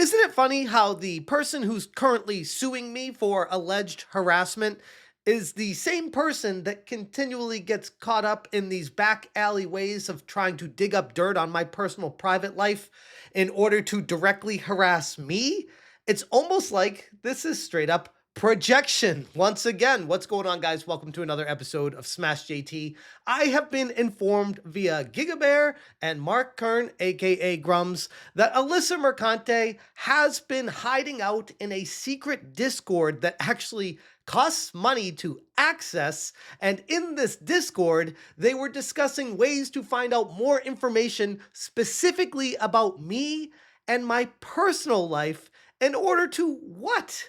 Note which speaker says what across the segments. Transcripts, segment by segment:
Speaker 1: Isn't it funny how the person who's currently suing me for alleged harassment is the same person that continually gets caught up in these back alley ways of trying to dig up dirt on my personal private life in order to directly harass me? It's almost like this is straight up projection. Once again, what's going on, guys? Welcome to another episode of Smash JT. I have been informed via Gigabear and Mark Kern, aka Grums, that Alyssa Mercante has been hiding out in a secret Discord that actually costs money to access. And in this Discord, they were discussing ways to find out more information specifically about me and my personal life in order to what?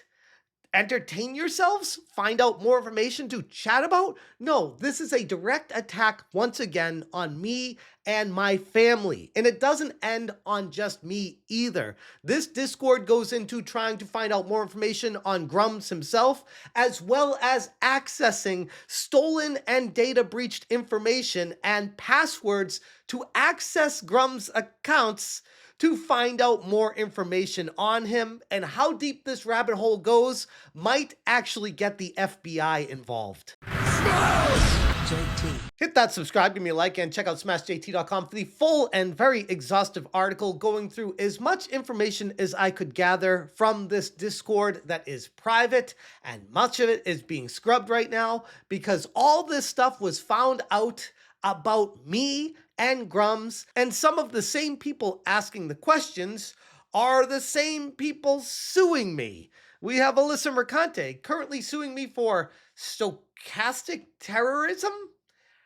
Speaker 1: Entertain yourselves? Find out more information to chat about? No, this is a direct attack once again on me and my family. And it doesn't end on just me either. This Discord goes into trying to find out more information on Grums himself, as well as accessing stolen and data breached information and passwords to access Grums' accounts to find out more information on him. And how deep this rabbit hole goes might actually get the FBI involved. Hit that subscribe, give me a like, and check out smashjt.com for the full and very exhaustive article going through as much information as I could gather from this Discord that is private, and much of it is being scrubbed right now because all this stuff was found out about me and Grums, and some of the same people asking the questions are the same people suing me. We have Alyssa Mercante currently suing me for stochastic terrorism,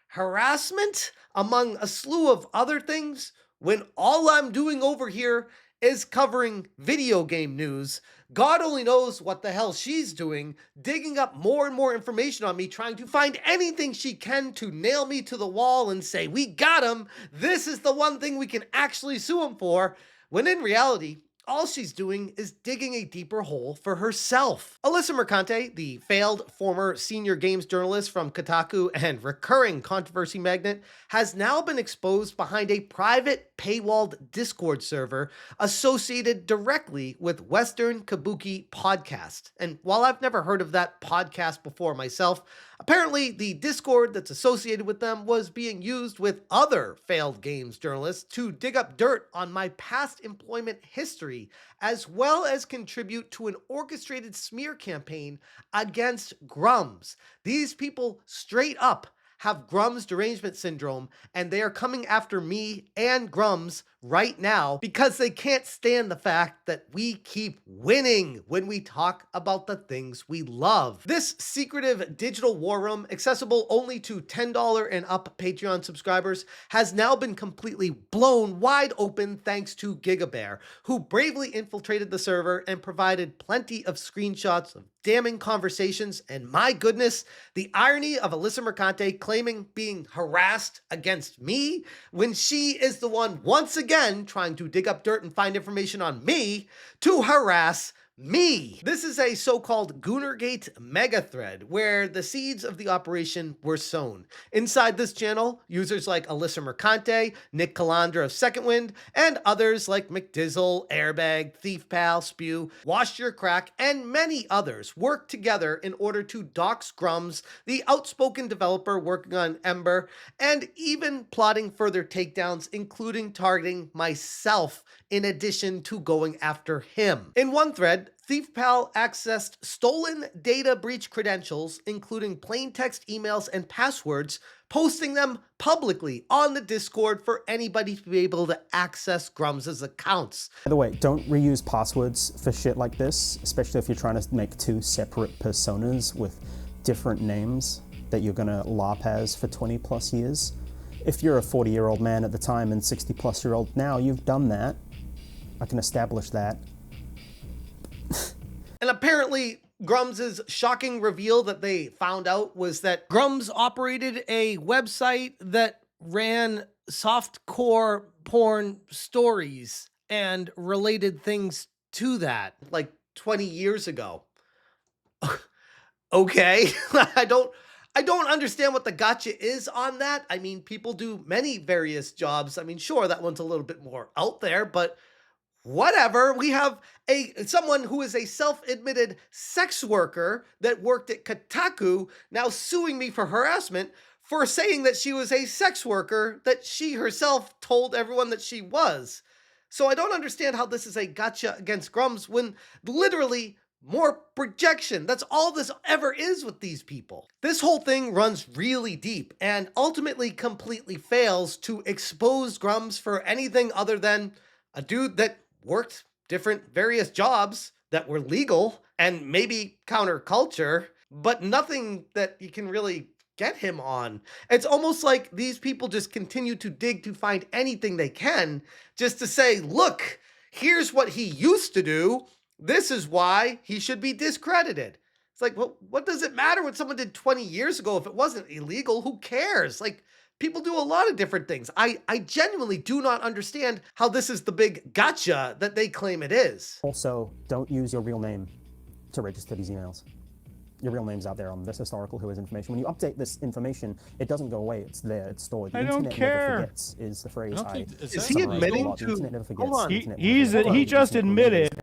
Speaker 1: harassment, among a slew of other things, when all I'm doing over here is covering video game news. God only knows what the hell she's doing, digging up more and more information on me, trying to find anything she can to nail me to the wall and say, we got him, this is the one thing we can actually sue him for, when in reality, all she's doing is digging a deeper hole for herself. Alyssa Mercante, the failed former senior games journalist from Kotaku and recurring controversy magnet, has now been exposed behind a private paywalled Discord server associated directly with Western Kabuki Podcast. And while I've never heard of that podcast before myself, apparently the Discord that's associated with them was being used with other failed games journalists to dig up dirt on my past employment history, as well as contribute to an orchestrated smear campaign against Grums. These people straight up have Grums derangement syndrome, and they are coming after me and Grums right now because they can't stand the fact that we keep winning when we talk about the things we love. This secretive digital war room, accessible only to $10 and up Patreon subscribers, has now been completely blown wide open thanks to Gigabear, who bravely infiltrated the server and provided plenty of screenshots of damning conversations. And my goodness, the irony of Alyssa Mercante claiming being harassed against me when she is the one once again trying to dig up dirt and find information on me to harass me. This is a so-called Goonergate mega thread where the seeds of the operation were sown. Inside this channel, users like Alyssa Mercante, Nick Calandra of Second Wind, and others like McDizzle, Airbag, Thief Pal, Spew, Wash Your Crack, and many others work together in order to dox Grums, the outspoken developer working on Ember, and even plotting further takedowns, including targeting myself in addition to going after him. In one thread, Thief Pal accessed stolen data breach credentials, including plain text emails and passwords, posting them publicly on the Discord for anybody to be able to access Grums' accounts.
Speaker 2: By the way, don't reuse passwords for shit like this, especially if you're trying to make two separate personas with different names that you're gonna LARP as for 20 plus years. If you're a 40-year-old man at the time and 60-plus-year-old now, you've done that. I can establish that.
Speaker 1: And apparently, Grums' shocking reveal that they found out was that Grums operated a website that ran softcore porn stories and related things to that, like 20 years ago. Okay, I don't understand what the gotcha is on that. I mean, people do many various jobs. I mean, sure, that one's a little bit more out there, but whatever. We have someone who is a self-admitted sex worker that worked at Kotaku now suing me for harassment for saying that she was a sex worker that she herself told everyone that she was. So I don't understand how this is a gotcha against Grums when literally more projection. That's all this ever is with these people. This whole thing runs really deep and ultimately completely fails to expose Grums for anything other than a dude that worked different various jobs that were legal and maybe counterculture, but nothing that you can really get him on. It's almost like these people just continue to dig to find anything they can just to say, look, here's what he used to do. This is why he should be discredited. It's like, well, what does it matter what someone did 20 years ago if it wasn't illegal? Who cares? Like, people do a lot of different things. I genuinely do not understand how this is the big gotcha that they claim it is.
Speaker 2: Also, don't use your real name to register these emails. Your real name's out there on this historical who is information. When you update this information, it doesn't go away. It's there. It's stored. The internet never forgets is the phrase
Speaker 1: Is he admitting to? Hold on.
Speaker 3: He just admitted.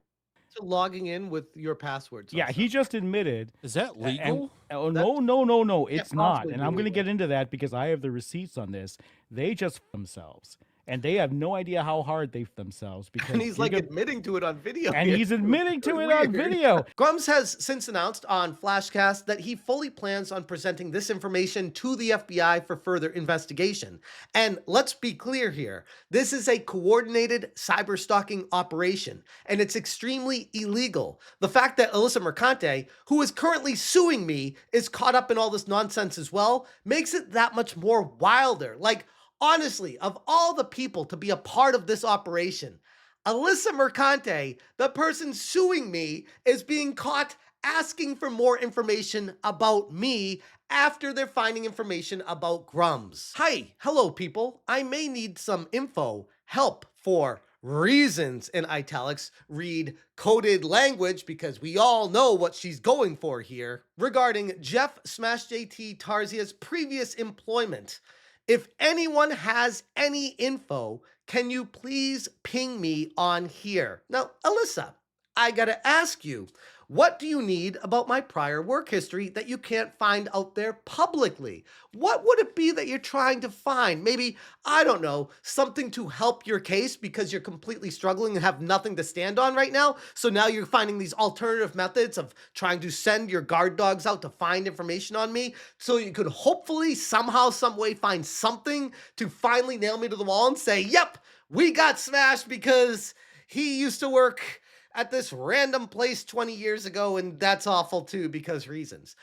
Speaker 1: To logging in with your passwords.
Speaker 3: Yeah, he just admitted.
Speaker 4: Is that legal?
Speaker 3: Oh, no, it's not. And I'm going to get into that because I have the receipts on this. They just themselves. And they have no idea how hard they themselves. Because
Speaker 1: and he's like admitting to it on video.
Speaker 3: And he's admitting to it on video.
Speaker 1: Grums has since announced on Flashcast that he fully plans on presenting this information to the FBI for further investigation. And let's be clear here. This is a coordinated cyber stalking operation, and it's extremely illegal. The fact that Alyssa Mercante, who is currently suing me, is caught up in all this nonsense as well, makes it that much more wilder. Like, honestly, of all the people to be a part of this operation, Alyssa Mercante, the person suing me, is being caught asking for more information about me after they're finding information about Grums. Hi, hello people. I may need some info, help for reasons in italics, read coded language because we all know what she's going for here, regarding Jeff Smash JT Tarzia's previous employment. If anyone has any info, can you please ping me on here? Now, Alyssa, I gotta ask you, what do you need about my prior work history that you can't find out there publicly? What would it be that you're trying to find? Maybe, I don't know, something to help your case because you're completely struggling and have nothing to stand on right now? So now you're finding these alternative methods of trying to send your guard dogs out to find information on me so you could hopefully somehow, some way find something to finally nail me to the wall and say, yep, we got smashed because he used to work at this random place 20 years ago, and that's awful too because reasons.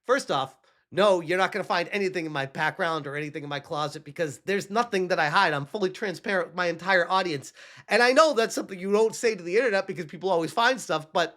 Speaker 1: First off, no, you're not going to find anything in my background or anything in my closet because there's nothing that I hide. I'm fully transparent with my entire audience. And I know that's something you don't say to the internet because people always find stuff, but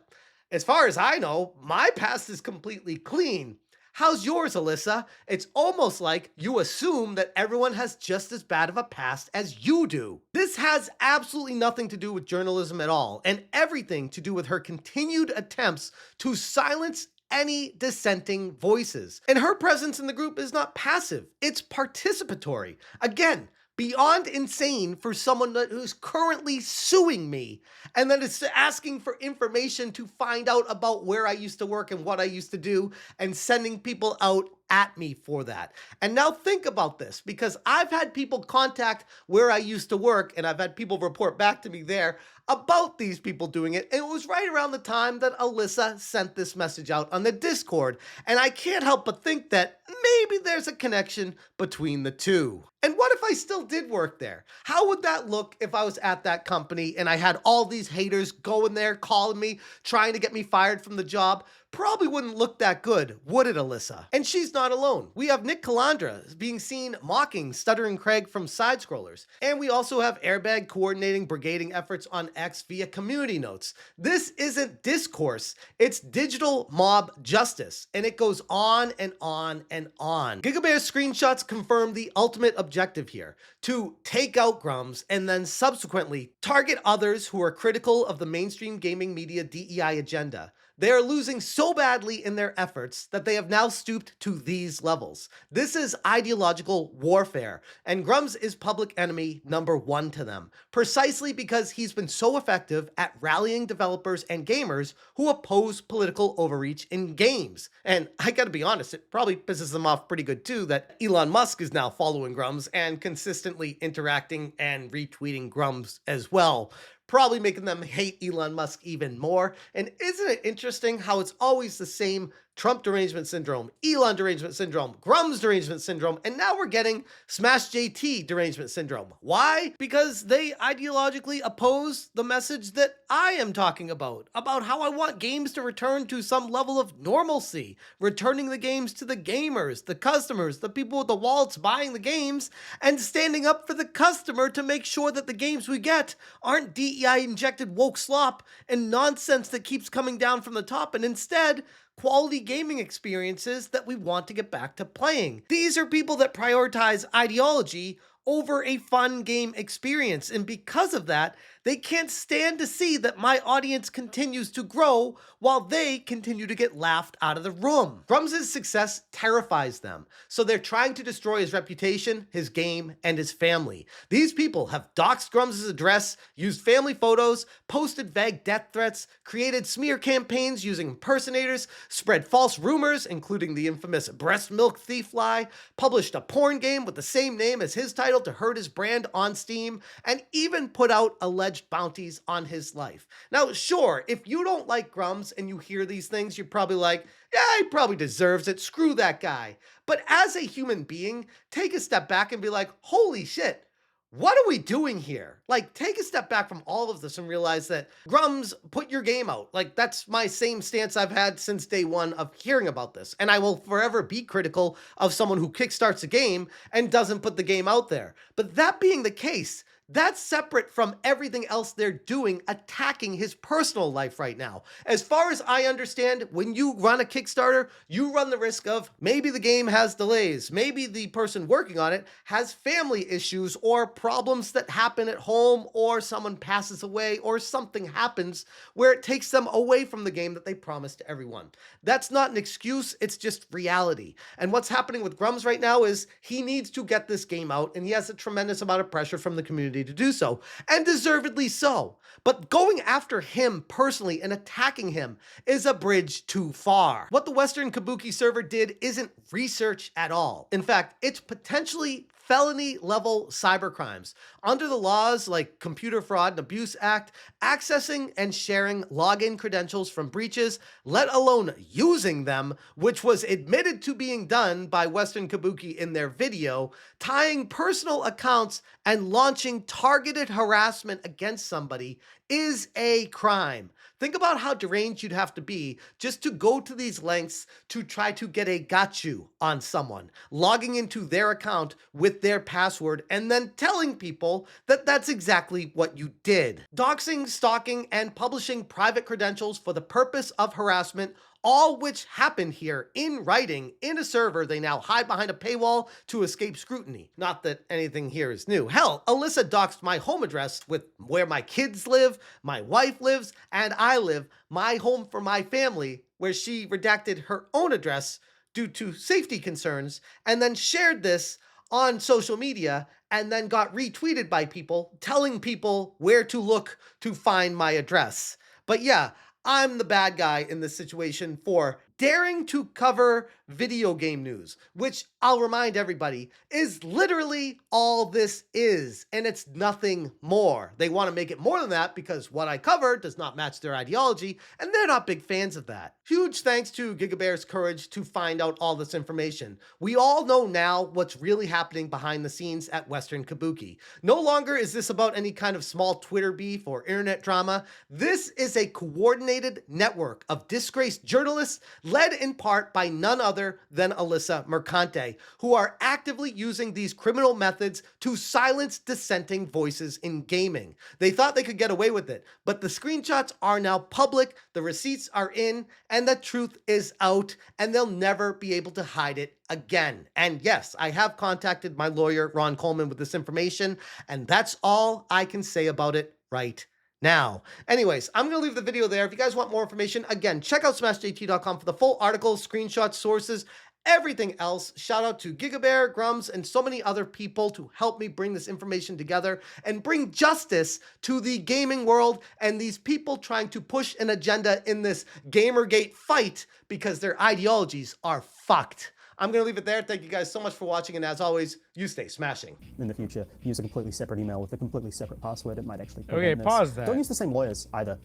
Speaker 1: as far as I know, my past is completely clean. How's yours, Alyssa? It's almost like you assume that everyone has just as bad of a past as you do. This has absolutely nothing to do with journalism at all, and everything to do with her continued attempts to silence any dissenting voices. And her presence in the group is not passive, it's participatory. Again, beyond insane for someone who's currently suing me and then is asking for information to find out about where I used to work and what I used to do and sending people out at me for that. And now think about this, because I've had people contact where I used to work and I've had people report back to me there about these people doing it. And it was right around the time that Alyssa sent this message out on the Discord. And I can't help but think that maybe there's a connection between the two. And what if I still did work there? How would that look if I was at that company and I had all these haters going there, calling me, trying to get me fired from the job? Probably wouldn't look that good, would it, Alyssa? And she's not alone. We have Nick Calandra being seen mocking Stuttering Craig from Side Scrollers. And we also have Airbag coordinating brigading efforts on X via community notes. This isn't discourse, it's digital mob justice. And it goes on and on and on. GigaBear's screenshots confirm the ultimate objective here, to take out Grums and then subsequently target others who are critical of the mainstream gaming media DEI agenda. They are losing so badly in their efforts that they have now stooped to these levels. This is ideological warfare, and Grums is public enemy number one to them, precisely because he's been so effective at rallying developers and gamers who oppose political overreach in games. And I gotta be honest, it probably pisses them off pretty good too that Elon Musk is now following Grums and consistently interacting and retweeting Grums as well, probably making them hate Elon Musk even more. And isn't it interesting how it's always the same Trump derangement syndrome, Elon derangement syndrome, Grums derangement syndrome, and now we're getting Smash JT derangement syndrome. Why? Because they ideologically oppose the message that I am talking about how I want games to return to some level of normalcy, returning the games to the gamers, the customers, the people with the wallets buying the games, and standing up for the customer to make sure that the games we get aren't DEI injected woke slop and nonsense that keeps coming down from the top, and instead quality gaming experiences that we want to get back to playing. These are people that prioritize ideology over a fun game experience, and because of that, they can't stand to see that my audience continues to grow while they continue to get laughed out of the room. Grums' success terrifies them, so they're trying to destroy his reputation, his game, and his family. These people have doxed Grums' address, used family photos, posted vague death threats, created smear campaigns using impersonators, spread false rumors, including the infamous breast milk thief lie, published a porn game with the same name as his title to hurt his brand on Steam, and even put out alleged bounties on his life. Now, sure, if you don't like Grums and you hear these things, you're probably like, yeah, he probably deserves it. Screw that guy. But as a human being, take a step back and be like, holy shit, what are we doing here? Like, take a step back from all of this and realize that Grums, put your game out. Like, that's my same stance I've had since day one of hearing about this. And I will forever be critical of someone who kickstarts a game and doesn't put the game out there. But that being the case, that's separate from everything else they're doing, attacking his personal life right now. As far as I understand, when you run a Kickstarter, you run the risk of maybe the game has delays, maybe the person working on it has family issues or problems that happen at home, or someone passes away, or something happens where it takes them away from the game that they promised to everyone. That's not an excuse, it's just reality. And what's happening with Grums right now is he needs to get this game out, and he has a tremendous amount of pressure from the community to do so, and deservedly so. But going after him personally and attacking him is a bridge too far. What the Western Kabuki server did isn't research at all. In fact, it's potentially felony level cybercrimes. Under the laws like Computer Fraud and Abuse Act, accessing and sharing login credentials from breaches, let alone using them, which was admitted to being done by Western Kabuki in their video, tying personal accounts and launching targeted harassment against somebody is a crime. Think about how deranged you'd have to be just to go to these lengths to try to get a got you on someone, logging into their account with their password and then telling people that that's exactly what you did. Doxing, stalking, and publishing private credentials for the purpose of harassment, all which happened here in writing in a server they now hide behind a paywall to escape scrutiny. Not that anything here is new. Hell, Alyssa doxed my home address with where my kids live, my wife lives, and I live, my home for my family, where she redacted her own address due to safety concerns, and then shared this on social media and then got retweeted by people telling people where to look to find my address. But yeah, I'm the bad guy in this situation for daring to cover video game news, which I'll remind everybody is literally all this is, and it's nothing more. They want to make it more than that because what I cover does not match their ideology, and they're not big fans of that. Huge thanks to GigaBear's courage to find out all this information. We all know now what's really happening behind the scenes at Western Kabuki. No longer is this about any kind of small Twitter beef or internet drama. This is a coordinated network of disgraced journalists led in part by none other than Alyssa Mercante, who are actively using these criminal methods to silence dissenting voices in gaming. They thought they could get away with it, but the screenshots are now public, the receipts are in, and the truth is out, and they'll never be able to hide it again. And yes, I have contacted my lawyer, Ron Coleman, with this information, and that's all I can say about it right now. Anyways, I'm going to leave the video there. If you guys want more information, again, check out smashjt.com for the full article, screenshots, sources, everything else. Shout out to Gigabear, Grums, and so many other people to help me bring this information together and bring justice to the gaming world and these people trying to push an agenda in this Gamergate fight because their ideologies are fucked. I'm going to leave it there. Thank you guys so much for watching, and as always, you stay smashing.
Speaker 2: In the future, use a completely separate email with a completely separate password. It might actually
Speaker 3: Okay,
Speaker 2: prevent this.
Speaker 3: pause that.
Speaker 2: Don't use the same lawyers either.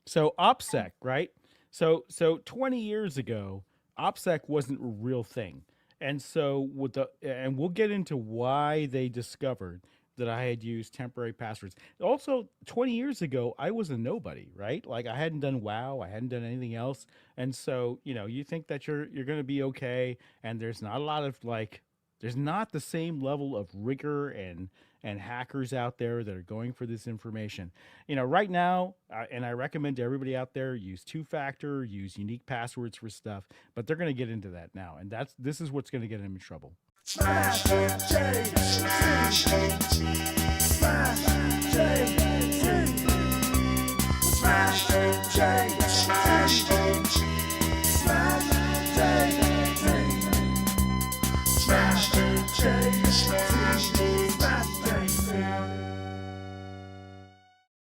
Speaker 3: So OPSEC, right? So 20 years ago, OPSEC wasn't a real thing. And so and we'll get into why they discovered that I had used temporary passwords. Also, 20 years ago, I was a nobody, right? Like I hadn't done WoW, I hadn't done anything else. And so, you think that you're going to be okay, and there's not a lot of there's not the same level of rigor and hackers out there that are going for this information. Right now, and I recommend to everybody out there, use two-factor, use unique passwords for stuff, but they're going to get into that now, and this is what's going to get them in trouble.
Speaker 4: Smash JT. Smash JT. Smash JT. Smash JT. Smash JT.